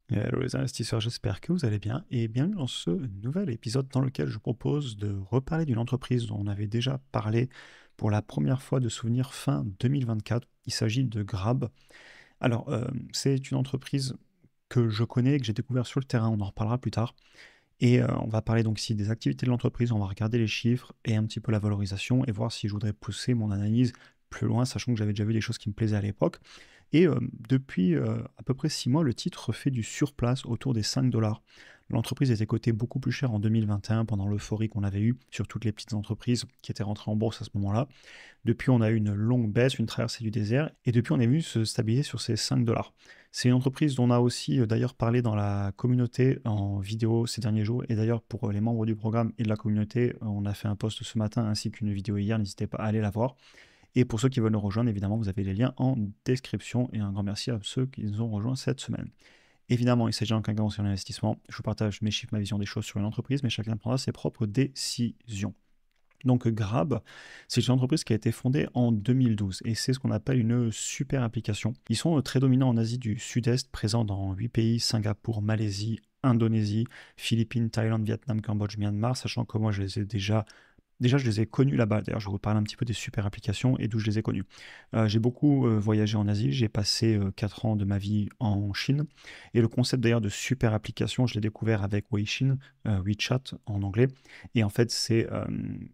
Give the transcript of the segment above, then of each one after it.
Hello les investisseurs, j'espère que vous allez bien et bienvenue dans ce nouvel épisode dans lequel je propose de reparler d'une entreprise dont on avait déjà parlé pour la première fois de souvenir fin 2024. Il s'agit de Grab. Alors, c'est une entreprise que je connais, que j'ai découvert sur le terrain, on en reparlera plus tard. Et on va parler donc ici des activités de l'entreprise, on va regarder les chiffres et un petit peu la valorisation et voir si je voudrais pousser mon analyse plus loin, sachant que j'avais déjà vu des choses qui me plaisaient à l'époque. Et depuis à peu près 6 mois, le titre fait du surplace autour des 5 $. L'entreprise était cotée beaucoup plus cher en 2021 pendant l'euphorie qu'on avait eue sur toutes les petites entreprises qui étaient rentrées en bourse à ce moment-là. Depuis, on a eu une longue baisse, une traversée du désert, et depuis, on est venu se stabiliser sur ces 5 $. C'est une entreprise dont on a aussi d'ailleurs parlé dans la communauté en vidéo ces derniers jours, et d'ailleurs pour les membres du programme et de la communauté, on a fait un post ce matin ainsi qu'une vidéo hier, n'hésitez pas à aller la voir. Et pour ceux qui veulent nous rejoindre, évidemment, vous avez les liens en description, et un grand merci à ceux qui nous ont rejoints cette semaine. Évidemment, il s'agit d'un candidat sur l'investissement. Je vous partage mes chiffres, ma vision des choses sur une entreprise, mais chacun prendra ses propres décisions. Donc Grab, c'est une entreprise qui a été fondée en 2012 et c'est ce qu'on appelle une super application. Ils sont très dominants en Asie du Sud-Est, présents dans 8 pays, Singapour, Malaisie, Indonésie, Philippines, Thaïlande, Vietnam, Cambodge, Myanmar, sachant que moi je les ai déjà, je les ai connus là-bas. D'ailleurs, je vais vous parler un petit peu des super applications et d'où je les ai connus. J'ai beaucoup voyagé en Asie. J'ai passé 4 ans de ma vie en Chine. Et le concept d'ailleurs de super application, je l'ai découvert avec Weixin, WeChat en anglais. Et en fait, c'est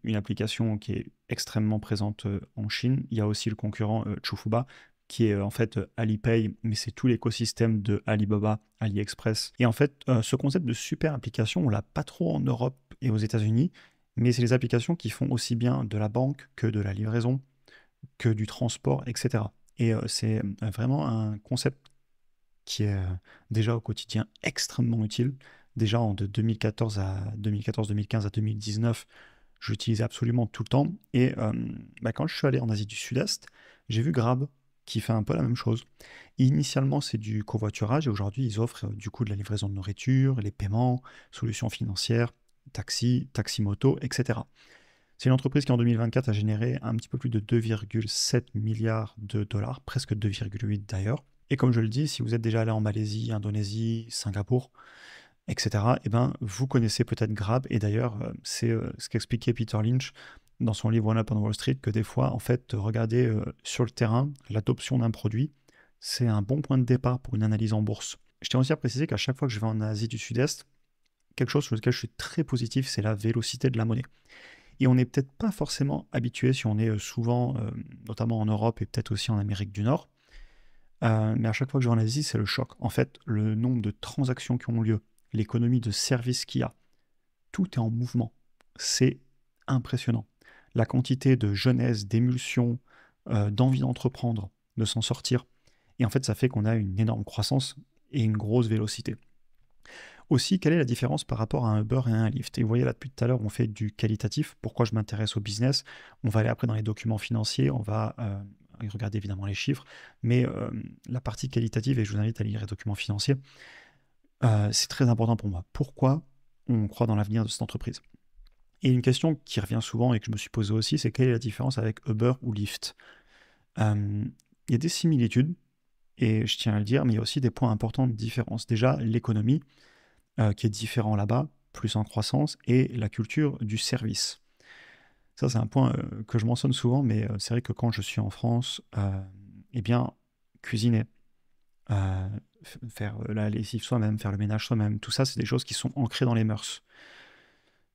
une application qui est extrêmement présente en Chine. Il y a aussi le concurrent Chufuba, qui est en fait Alipay, mais c'est tout l'écosystème de Alibaba, AliExpress. Et en fait, ce concept de super application, on l'a pas trop en Europe et aux États-Unis, mais c'est les applications qui font aussi bien de la banque que de la livraison, que du transport, etc. Et c'est vraiment un concept qui est déjà au quotidien extrêmement utile. Déjà de 2014 à 2014-2015 à 2019, j'utilisais absolument tout le temps. Et quand je suis allé en Asie du Sud-Est, j'ai vu Grab qui fait un peu la même chose. Initialement, c'est du covoiturage et aujourd'hui, ils offrent du coup de la livraison de nourriture, les paiements, solutions financières, taxi, taxi-moto, etc. C'est une entreprise qui en 2024 a généré un petit peu plus de 2,7 milliards de dollars, presque 2,8 d'ailleurs. Et comme je le dis, si vous êtes déjà allé en Malaisie, Indonésie, Singapour, etc., eh ben, vous connaissez peut-être Grab. Et d'ailleurs, c'est ce qu'expliquait Peter Lynch dans son livre One Up on Wall Street, que des fois, en fait, regarder sur le terrain l'adoption d'un produit, c'est un bon point de départ pour une analyse en bourse. Je tiens aussi à préciser qu'à chaque fois que je vais en Asie du Sud-Est, quelque chose sur lequel je suis très positif, c'est la vélocité de la monnaie. Et on n'est peut-être pas forcément habitué, si on est souvent, notamment en Europe et peut-être aussi en Amérique du Nord, mais à chaque fois que je vais en Asie, c'est le choc. En fait, le nombre de transactions qui ont lieu, l'économie de services qu'il y a, tout est en mouvement. C'est impressionnant. La quantité de jeunesse, d'émulsion, d'envie d'entreprendre, de s'en sortir. Et en fait, ça fait qu'on a une énorme croissance et une grosse vélocité. Aussi, quelle est la différence par rapport à un Uber et à un Lyft? Et vous voyez là, depuis tout à l'heure, on fait du qualitatif. Pourquoi je m'intéresse au business? On va aller après dans les documents financiers, on va regarder évidemment les chiffres, mais la partie qualitative, et je vous invite à lire les documents financiers, c'est très important pour moi. Pourquoi on croit dans l'avenir de cette entreprise? Et une question qui revient souvent et que je me suis posée aussi, c'est quelle est la différence avec Uber ou Lyft? Il y a des similitudes, et je tiens à le dire, mais il y a aussi des points importants de différence. Déjà, l'économie, qui est différent là-bas, plus en croissance, et la culture du service. Ça, c'est un point que je mentionne souvent, mais c'est vrai que quand je suis en France, eh bien, cuisiner, euh, faire la lessive soi-même, faire le ménage soi-même, tout ça, c'est des choses qui sont ancrées dans les mœurs.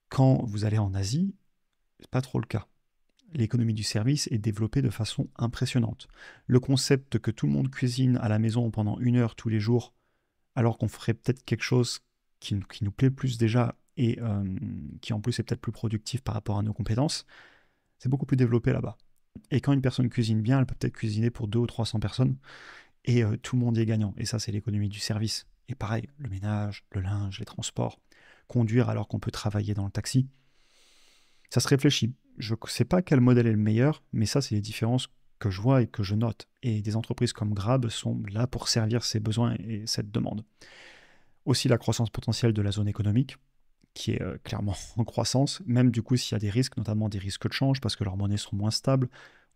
Quand vous allez en Asie, c'est pas trop le cas. L'économie du service est développée de façon impressionnante. Le concept que tout le monde cuisine à la maison pendant 1 heure tous les jours, alors qu'on ferait peut-être quelque chose qui nous plaît plus déjà et qui en plus est peut-être plus productif par rapport à nos compétences, c'est beaucoup plus développé là-bas. Et quand une personne cuisine bien, elle peut peut-être cuisiner pour 200 ou 300 personnes et tout le monde y est gagnant. Et ça, c'est l'économie du service. Et pareil, le ménage, le linge, les transports, conduire alors qu'on peut travailler dans le taxi, ça se réfléchit. Je ne sais pas quel modèle est le meilleur, mais ça, c'est les différences que je vois et que je note. Et des entreprises comme Grab sont là pour servir ces besoins et cette demande. Aussi la croissance potentielle de la zone économique, qui est clairement en croissance, même du coup s'il y a des risques, notamment des risques de change, parce que leurs monnaies sont moins stables,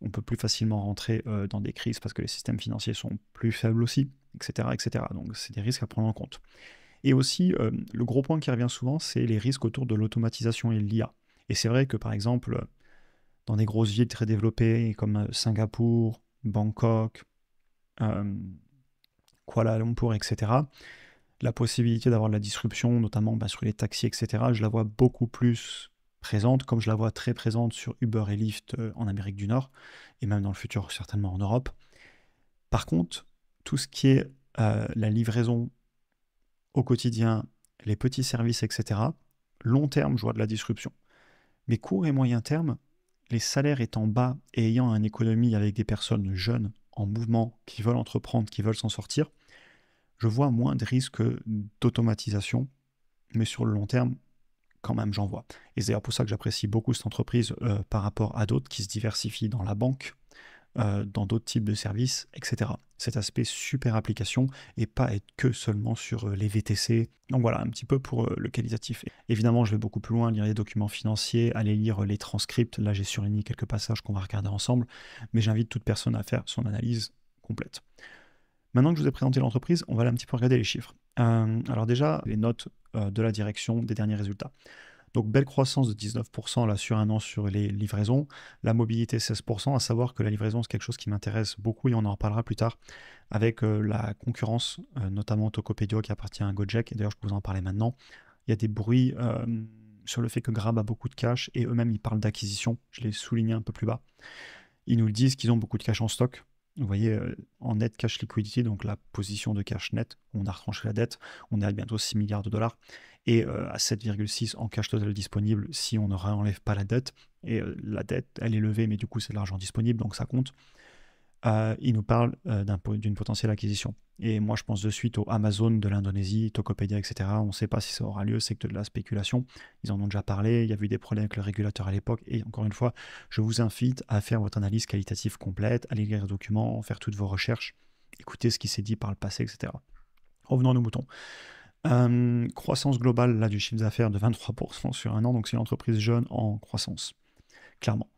on peut plus facilement rentrer dans des crises parce que les systèmes financiers sont plus faibles aussi, etc. etc. Donc c'est des risques à prendre en compte. Et aussi, le gros point qui revient souvent, c'est les risques autour de l'automatisation et de l'IA. Et c'est vrai que par exemple, dans des grosses villes très développées comme Singapour, Bangkok, euh, Kuala Lumpur, etc., la possibilité d'avoir de la disruption, notamment sur les taxis, etc., je la vois beaucoup plus présente, comme je la vois très présente sur Uber et Lyft en Amérique du Nord, et même dans le futur certainement en Europe. Par contre, tout ce qui est la livraison au quotidien, les petits services, etc., long terme, je vois de la disruption. Mais court et moyen terme, les salaires étant bas et ayant une économie avec des personnes jeunes, en mouvement, qui veulent entreprendre, qui veulent s'en sortir, je vois moins de risques d'automatisation, mais sur le long terme, quand même, j'en vois. Et c'est d'ailleurs pour ça que j'apprécie beaucoup cette entreprise par rapport à d'autres qui se diversifient dans la banque, dans d'autres types de services, etc. Cet aspect super application et pas être que seulement sur les VTC. Donc voilà, un petit peu pour le qualitatif. Évidemment, je vais beaucoup plus loin, lire les documents financiers, aller lire les transcripts. Là, j'ai surligné quelques passages qu'on va regarder ensemble, mais j'invite toute personne à faire son analyse complète. Maintenant que je vous ai présenté l'entreprise, on va aller un petit peu regarder les chiffres. Alors déjà, les notes de la direction des derniers résultats. Donc belle croissance de 19% là, sur un an sur les livraisons, la mobilité 16%, à savoir que la livraison c'est quelque chose qui m'intéresse beaucoup et on en reparlera plus tard avec la concurrence, notamment Tokopedia qui appartient à Gojek, et d'ailleurs je peux vous en parler maintenant. Il y a des bruits sur le fait que Grab a beaucoup de cash et eux-mêmes ils parlent d'acquisition, je l'ai souligné un peu plus bas. Ils nous disent qu'ils ont beaucoup de cash en stock. Vous voyez, en net cash liquidity, donc la position de cash net, on a retranché la dette, on est à bientôt 6 milliards de dollars, et à 7,6 en cash total disponible si on ne réenlève pas la dette. Et la dette, elle est levée, mais du coup, c'est de l'argent disponible, donc ça compte. Il nous parle d'une potentielle acquisition. Et moi, je pense de suite au Amazon de l'Indonésie, Tokopedia, etc. On ne sait pas si ça aura lieu, c'est que de la spéculation. Ils en ont déjà parlé, il y a eu des problèmes avec le régulateur à l'époque. Et encore une fois, je vous invite à faire votre analyse qualitative complète, à lire les documents, faire toutes vos recherches, écouter ce qui s'est dit par le passé, etc. Revenons à nos moutons. Croissance globale là, du chiffre d'affaires de 23% sur un an, donc c'est une entreprise jeune en croissance, clairement.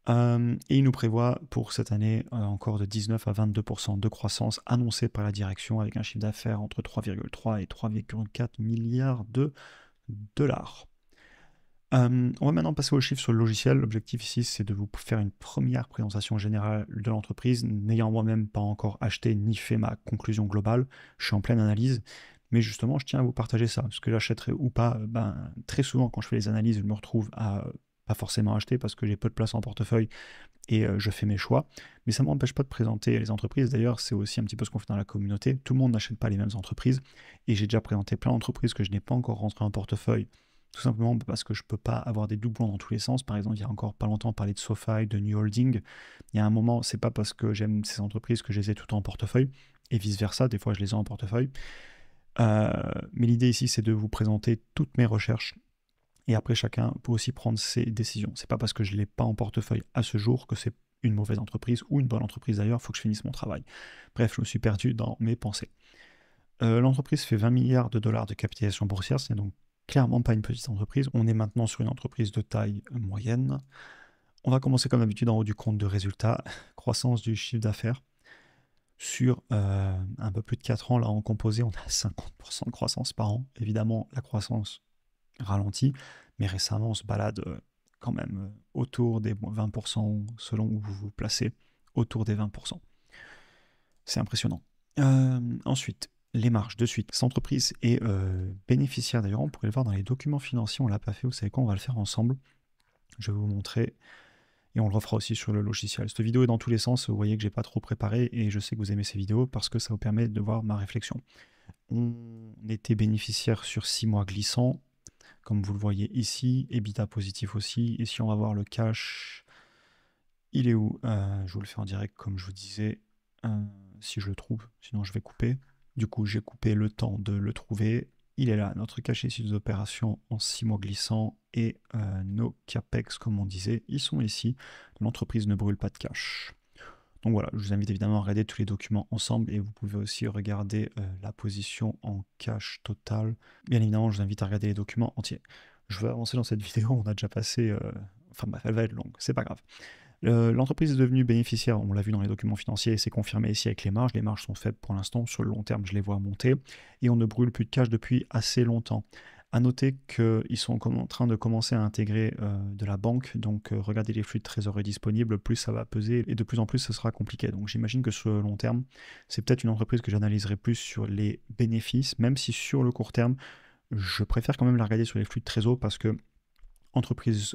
Et il nous prévoit pour cette année encore de 19 à 22% de croissance annoncée par la direction avec un chiffre d'affaires entre 3,3 et 3,4 milliards de dollars. On va maintenant passer aux chiffres sur le logiciel. L'objectif ici, c'est de vous faire une première présentation générale de l'entreprise, n'ayant moi-même pas encore acheté ni fait ma conclusion globale. Je suis en pleine analyse. Mais justement, je tiens à vous partager ça. Ce que j'achèterai ou pas, très souvent, quand je fais les analyses, je me retrouve à pas forcément acheter parce que j'ai peu de place en portefeuille et je fais mes choix. Mais ça ne m'empêche pas de présenter les entreprises. D'ailleurs, c'est aussi un petit peu ce qu'on fait dans la communauté. Tout le monde n'achète pas les mêmes entreprises. Et j'ai déjà présenté plein d'entreprises que je n'ai pas encore rentrées en portefeuille. Tout simplement parce que je ne peux pas avoir des doublons dans tous les sens. Par exemple, il y a encore pas longtemps, on parlait de SoFi, de New Holding. Il y a un moment, c'est pas parce que j'aime ces entreprises que je les ai tout en portefeuille. Et vice-versa, des fois, je les ai en portefeuille. Mais l'idée ici, c'est de vous présenter toutes mes recherches. Et après, chacun peut aussi prendre ses décisions. C'est pas parce que je ne l'ai pas en portefeuille à ce jour que c'est une mauvaise entreprise ou une bonne entreprise d'ailleurs. Il faut que je finisse mon travail. Bref, je me suis perdu dans mes pensées. L'entreprise fait 20 milliards de dollars de capitalisation boursière. C'est donc clairement pas une petite entreprise. On est maintenant sur une entreprise de taille moyenne. On va commencer comme d'habitude en haut du compte de résultats. Croissance du chiffre d'affaires. Sur un peu plus de 4 ans, là en composé, on a 50% de croissance par an. Évidemment, la croissance ralentit, mais récemment, on se balade quand même autour des 20% selon où vous vous placez, autour des 20%. C'est impressionnant. Ensuite, les marges de suite. Cette entreprise est bénéficiaire, d'ailleurs, on pourrait le voir dans les documents financiers, on ne l'a pas fait, vous savez quoi, on va le faire ensemble. Je vais vous montrer. Et on le refera aussi sur le logiciel. Cette vidéo est dans tous les sens, vous voyez que j'ai pas trop préparé et je sais que vous aimez ces vidéos parce que ça vous permet de voir ma réflexion. On était bénéficiaire sur 6 mois glissants, comme vous le voyez ici, EBITDA positif aussi. Et si on va voir le cash, il est où? Je vous le fais en direct comme je vous disais, si je le trouve, sinon je vais couper. Du coup, j'ai coupé le temps de le trouver. Il est là, notre cash issu des opérations en 6 mois glissants et nos CAPEX, comme on disait, ils sont ici. L'entreprise ne brûle pas de cash. Donc voilà, je vous invite évidemment à regarder tous les documents ensemble et vous pouvez aussi regarder la position en cash total. Bien évidemment, je vous invite à regarder les documents entiers. Je vais avancer dans cette vidéo, on a déjà passé... enfin bref, elle va être longue, c'est pas grave. L'entreprise est devenue bénéficiaire, on l'a vu dans les documents financiers, et c'est confirmé ici avec les marges. Les marges sont faibles pour l'instant, sur le long terme, je les vois monter, et on ne brûle plus de cash depuis assez longtemps. À noter qu'ils sont en train de commencer à intégrer de la banque, donc regardez les flux de trésorerie disponibles, plus ça va peser, et de plus en plus ce sera compliqué. Donc j'imagine que sur le long terme, c'est peut-être une entreprise que j'analyserai plus sur les bénéfices, même si sur le court terme, je préfère quand même la regarder sur les flux de trésor, parce que entreprise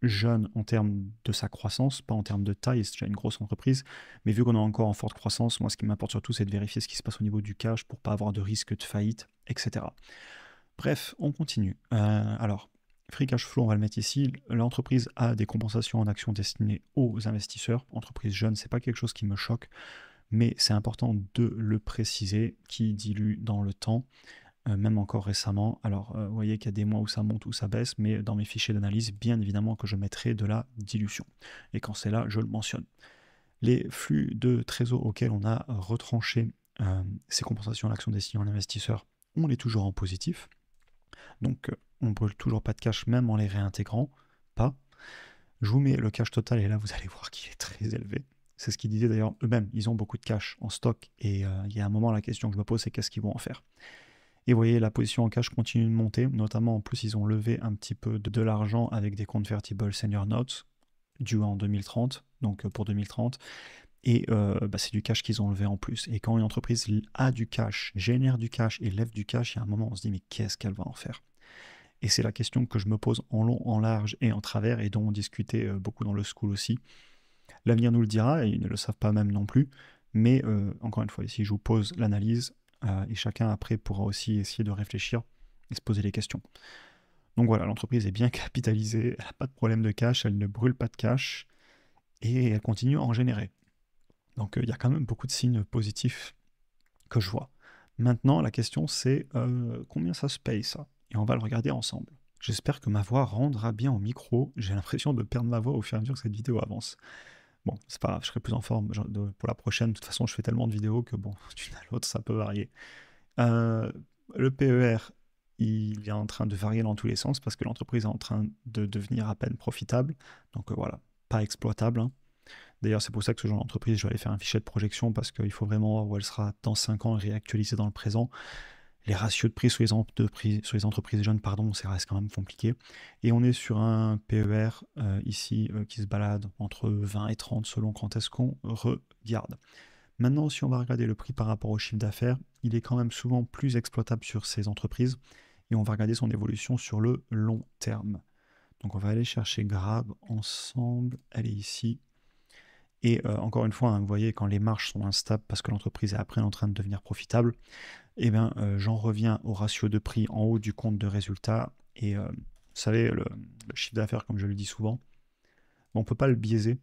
jeune en termes de sa croissance, pas en termes de taille, c'est déjà une grosse entreprise, mais vu qu'on est encore en forte croissance, moi ce qui m'importe surtout c'est de vérifier ce qui se passe au niveau du cash pour pas avoir de risque de faillite, etc. Bref, on continue. Alors, free cash flow, on va le mettre ici. L'entreprise a des compensations en actions destinées aux investisseurs. Entreprise jeune, c'est pas quelque chose qui me choque, mais c'est important de le préciser, qui dilue dans le temps. Même encore récemment. Alors, vous voyez qu'il y a des mois où ça monte ou ça baisse, mais dans mes fichiers d'analyse, bien évidemment que je mettrai de la dilution. Et quand c'est là, je le mentionne. Les flux de trésor auxquels on a retranché ces compensations à l'action destinée en investisseurs, on est toujours en positif. Donc, on ne brûle toujours pas de cash, même en les réintégrant. Pas. Je vous mets le cash total, et là, vous allez voir qu'il est très élevé. C'est ce qu'ils disaient d'ailleurs eux-mêmes. Ils ont beaucoup de cash en stock, et il y a un moment, la question que je me pose, c'est qu'est-ce qu'ils vont en faire. Et vous voyez, la position en cash continue de monter, notamment en plus, ils ont levé un petit peu de l'argent avec des convertible senior notes dus en 2030, donc pour 2030. Et c'est du cash qu'ils ont levé en plus. Et quand une entreprise a du cash, génère du cash et lève du cash, il y a un moment où on se dit mais qu'est-ce qu'elle va en faire? Et c'est la question que je me pose en long, en large et en travers, et dont on discutait beaucoup dans le school aussi. L'avenir nous le dira, et ils ne le savent pas même non plus. Mais encore une fois, ici, je vous pose l'analyse, et chacun après pourra aussi essayer de réfléchir et se poser les questions. Donc voilà, l'entreprise est bien capitalisée, elle n'a pas de problème de cash, elle ne brûle pas de cash, et elle continue à en générer. Donc il y a quand même beaucoup de signes positifs que je vois. Maintenant, la question c'est combien ça se paye ça? Et on va le regarder ensemble. J'espère que ma voix rendra bien au micro. J'ai l'impression de perdre ma voix au fur et à mesure que cette vidéo avance. Bon, c'est pas grave, je serai plus en forme pour la prochaine. De toute façon, je fais tellement de vidéos que bon, d'une à l'autre, ça peut varier. Le PER, il est en train de varier dans tous les sens parce que l'entreprise est en train de devenir à peine profitable. Donc voilà, pas exploitable, hein. D'ailleurs, c'est pour ça que ce genre d'entreprise, je vais aller faire un fichier de projection parce qu'il faut vraiment voir où elle sera dans 5 ans et réactualiser dans le présent. Les ratios de prix sur les entreprises jeunes, pardon, ça reste quand même compliqué. Et on est sur un PER ici qui se balade entre 20 et 30 selon quand est-ce qu'on regarde. Maintenant, si on va regarder le prix par rapport au chiffre d'affaires, il est quand même souvent plus exploitable sur ces entreprises, et on va regarder son évolution sur le long terme. Donc on va aller chercher Grab ensemble, elle est ici. Et encore une fois, hein, vous voyez, quand les marges sont instables parce que l'entreprise est après en train de devenir profitable, eh bien, j'en reviens au ratio de prix en haut du compte de résultat. Et vous savez, le chiffre d'affaires, comme je le dis souvent, on ne peut pas le biaiser.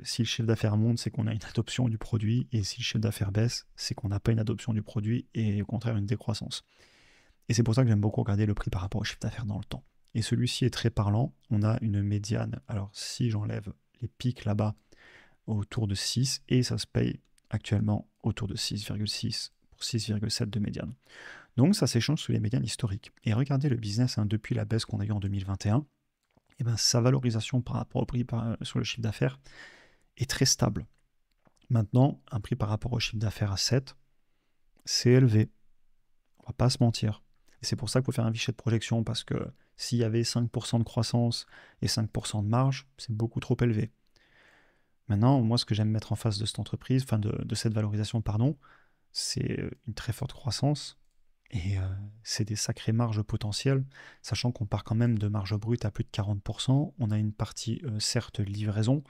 Si le chiffre d'affaires monte, c'est qu'on a une adoption du produit, et si le chiffre d'affaires baisse, c'est qu'on n'a pas une adoption du produit et au contraire une décroissance. Et c'est pour ça que j'aime beaucoup regarder le prix par rapport au chiffre d'affaires dans le temps. Et celui-ci est très parlant. On a une médiane. Alors si j'enlève les pics là-bas, autour de 6, et ça se paye actuellement autour de 6,6 pour 6,7 de médiane. Donc ça s'échange sous les médianes historiques. Et regardez le business, hein, depuis la baisse qu'on a eue en 2021, et ben, sa valorisation par rapport au prix sur le chiffre d'affaires est très stable. Maintenant, un prix par rapport au chiffre d'affaires à 7, c'est élevé. On va pas se mentir. Et c'est pour ça qu'il faut faire un fichier de projection, parce que s'il y avait 5% de croissance et 5% de marge, c'est beaucoup trop élevé. Maintenant, moi, ce que j'aime mettre en face de cette entreprise, enfin de cette valorisation, pardon, c'est une très forte croissance, et c'est des sacrées marges potentielles, sachant qu'on part quand même de marge brute à plus de 40%. On a une partie, certes, livraison,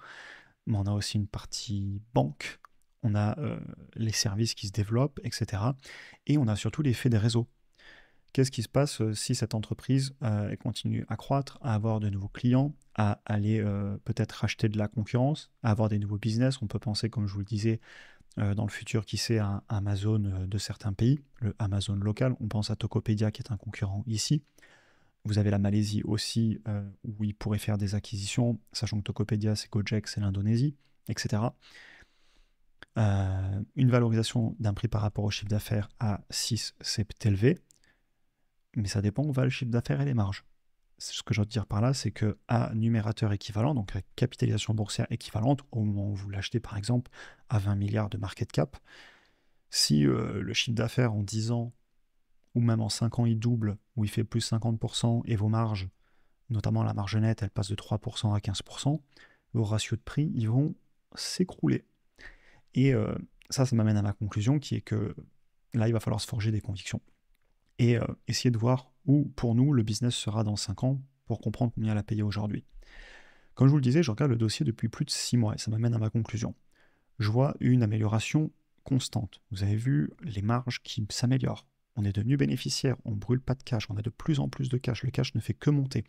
mais on a aussi une partie banque, on a les services qui se développent, etc. Et on a surtout l'effet des réseaux. Qu'est-ce qui se passe si cette entreprise elle continue à croître, à avoir de nouveaux clients, à aller peut-être racheter de la concurrence, à avoir des nouveaux business? On peut penser, comme je vous le disais, dans le futur, qui sait, à Amazon de certains pays, le Amazon local. On pense à Tokopedia qui est un concurrent ici. Vous avez la Malaisie aussi, où ils pourraient faire des acquisitions, sachant que Tokopedia, c'est Gojek, c'est l'Indonésie, etc. Une valorisation d'un prix par rapport au chiffre d'affaires à 6, c'est élevé, mais ça dépend où va le chiffre d'affaires et les marges. Ce que je veux dire par là, c'est que à numérateur équivalent, donc à capitalisation boursière équivalente, au moment où vous l'achetez par exemple à 20 milliards de market cap, si le chiffre d'affaires en 10 ans ou même en 5 ans il double, ou il fait plus 50% et vos marges, notamment la marge nette, elle passe de 3% à 15%, vos ratios de prix, ils vont s'écrouler. Et ça m'amène à ma conclusion qui est que là, il va falloir se forger des convictions et essayer de voir où, pour nous, le business sera dans 5 ans pour comprendre combien elle a payé aujourd'hui. Comme je vous le disais, je regarde le dossier depuis plus de 6 mois et ça m'amène à ma conclusion. Je vois une amélioration constante. Vous avez vu les marges qui s'améliorent. On est devenu bénéficiaire, on brûle pas de cash, on a de plus en plus de cash, le cash ne fait que monter.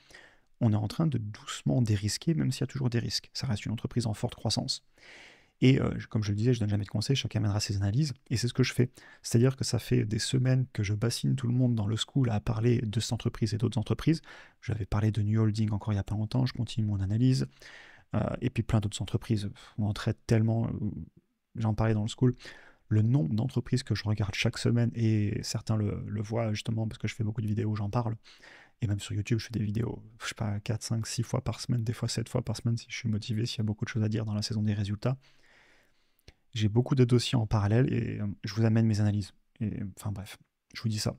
On est en train de doucement dérisquer, même s'il y a toujours des risques. Ça reste une entreprise en forte croissance. Et comme je le disais, je ne donne jamais de conseils, chacun mènera ses analyses, et c'est ce que je fais. C'est-à-dire que ça fait des semaines que je bassine tout le monde dans le school à parler de cette entreprise et d'autres entreprises. J'avais parlé de New Holding encore il n'y a pas longtemps, je continue mon analyse, et puis plein d'autres entreprises. On en traite tellement, j'en parlais dans le school. Le nombre d'entreprises que je regarde chaque semaine, et certains le voient justement parce que je fais beaucoup de vidéos, j'en parle, et même sur YouTube, je fais des vidéos, je sais pas, 4, 5, 6 fois par semaine, des fois 7 fois par semaine si je suis motivé, s'il y a beaucoup de choses à dire dans la saison des résultats. J'ai beaucoup de dossiers en parallèle et je vous amène mes analyses. Et, enfin bref, je vous dis ça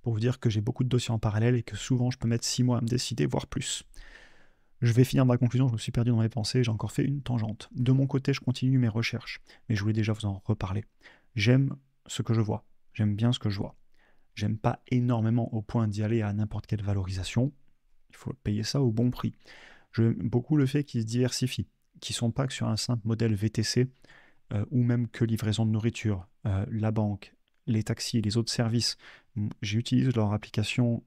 pour vous dire que j'ai beaucoup de dossiers en parallèle et que souvent je peux mettre 6 mois à me décider, voire plus. Je vais finir ma conclusion, je me suis perdu dans mes pensées, j'ai encore fait une tangente. De mon côté, je continue mes recherches, mais je voulais déjà vous en reparler. J'aime ce que je vois, j'aime bien ce que je vois. J'aime pas énormément au point d'y aller à n'importe quelle valorisation. Il faut payer ça au bon prix. J'aime beaucoup le fait qu'ils se diversifient, qu'ils ne sont pas que sur un simple modèle VTC, ou même que livraison de nourriture, la banque, les taxis, les autres services. J'utilise leur application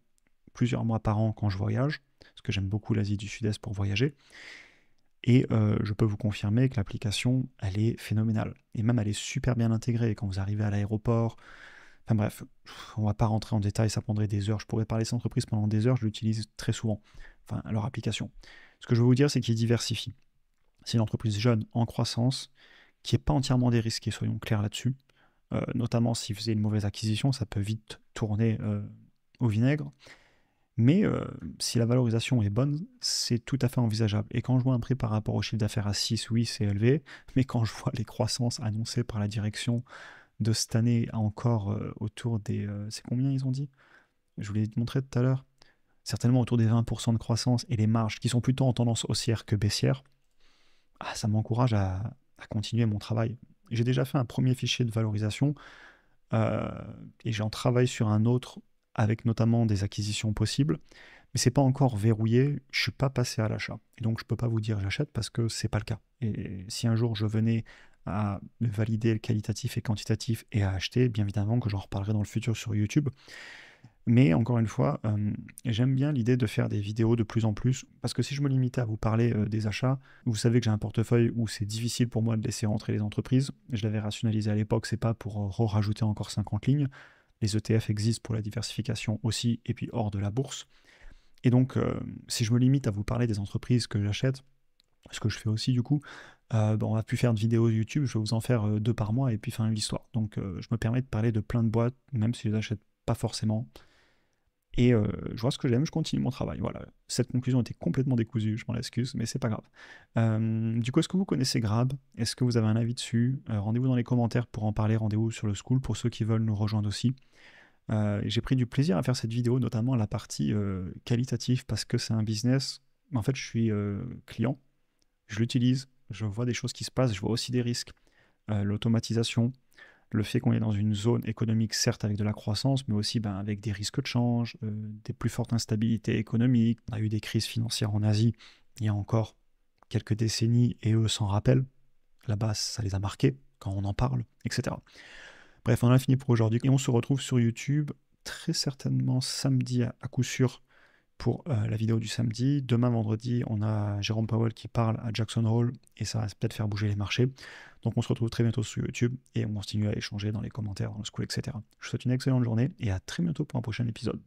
plusieurs mois par an quand je voyage, parce que j'aime beaucoup l'Asie du Sud-Est pour voyager. Et je peux vous confirmer que l'application, elle est phénoménale. Et même, elle est super bien intégrée. Quand vous arrivez à l'aéroport, enfin bref, on va pas rentrer en détail, ça prendrait des heures. Je pourrais parler de cette entreprise pendant des heures, je l'utilise très souvent. Enfin, leur application. Ce que je veux vous dire, c'est qu'ils diversifient. C'est une entreprise jeune, en croissance, qui n'est pas entièrement dérisquée, soyons clairs là-dessus. Notamment s'ils faisaient une mauvaise acquisition, ça peut vite tourner au vinaigre. Mais si la valorisation est bonne, c'est tout à fait envisageable. Et quand je vois un prix par rapport au chiffre d'affaires à 6, oui, c'est élevé. Mais quand je vois les croissances annoncées par la direction de cette année encore autour des... c'est combien ils ont dit? Je vous l'ai montré tout à l'heure. Certainement autour des 20% de croissance et les marges qui sont plutôt en tendance haussière que baissière. Ça m'encourage à continuer mon travail. J'ai déjà fait un premier fichier de valorisation euh, et j'en travaille sur un autre avec notamment des acquisitions possibles, mais c'est pas encore verrouillé, je suis pas passé à l'achat. Et donc je peux pas vous dire j'achète parce que c'est pas le cas. Et si un jour je venais à valider le qualitatif et quantitatif et à acheter, bien évidemment que j'en reparlerai dans le futur sur YouTube. Mais encore une fois, j'aime bien l'idée de faire des vidéos de plus en plus, parce que si je me limitais à vous parler des achats, vous savez que j'ai un portefeuille où c'est difficile pour moi de laisser rentrer les entreprises. Je l'avais rationalisé à l'époque, c'est pas pour rajouter encore 50 lignes. Les ETF existent pour la diversification aussi, et puis hors de la bourse. Et donc, si je me limite à vous parler des entreprises que j'achète, ce que je fais aussi du coup, on va plus faire de vidéos YouTube, je vais vous en faire 2 par mois, et puis fin de l'histoire. Donc je me permets de parler de plein de boîtes, même si je les achète pas forcément. Et je vois ce que j'aime, je continue mon travail. Voilà, cette conclusion était complètement décousue, je m'en excuse, mais c'est pas grave. Du coup, est-ce que vous connaissez Grab? Est-ce que vous avez un avis dessus? Rendez-vous dans les commentaires pour en parler, rendez-vous sur le school pour ceux qui veulent nous rejoindre aussi. J'ai pris du plaisir à faire cette vidéo, notamment la partie qualitative, parce que c'est un business. En fait, je suis client, je l'utilise, je vois des choses qui se passent, je vois aussi des risques. L'automatisation, le fait qu'on est dans une zone économique, certes avec de la croissance, mais aussi avec des risques de change, des plus fortes instabilités économiques. On a eu des crises financières en Asie il y a encore quelques décennies, et eux s'en rappellent. Là-bas, ça les a marqués quand on en parle, etc. Bref, on en a fini pour aujourd'hui, et on se retrouve sur YouTube très certainement samedi à coup sûr pour la vidéo du samedi. Demain, vendredi, on a Jérôme Powell qui parle à Jackson Hole et ça va peut-être faire bouger les marchés. Donc on se retrouve très bientôt sur YouTube et on continue à échanger dans les commentaires, dans le school, etc. Je vous souhaite une excellente journée et à très bientôt pour un prochain épisode.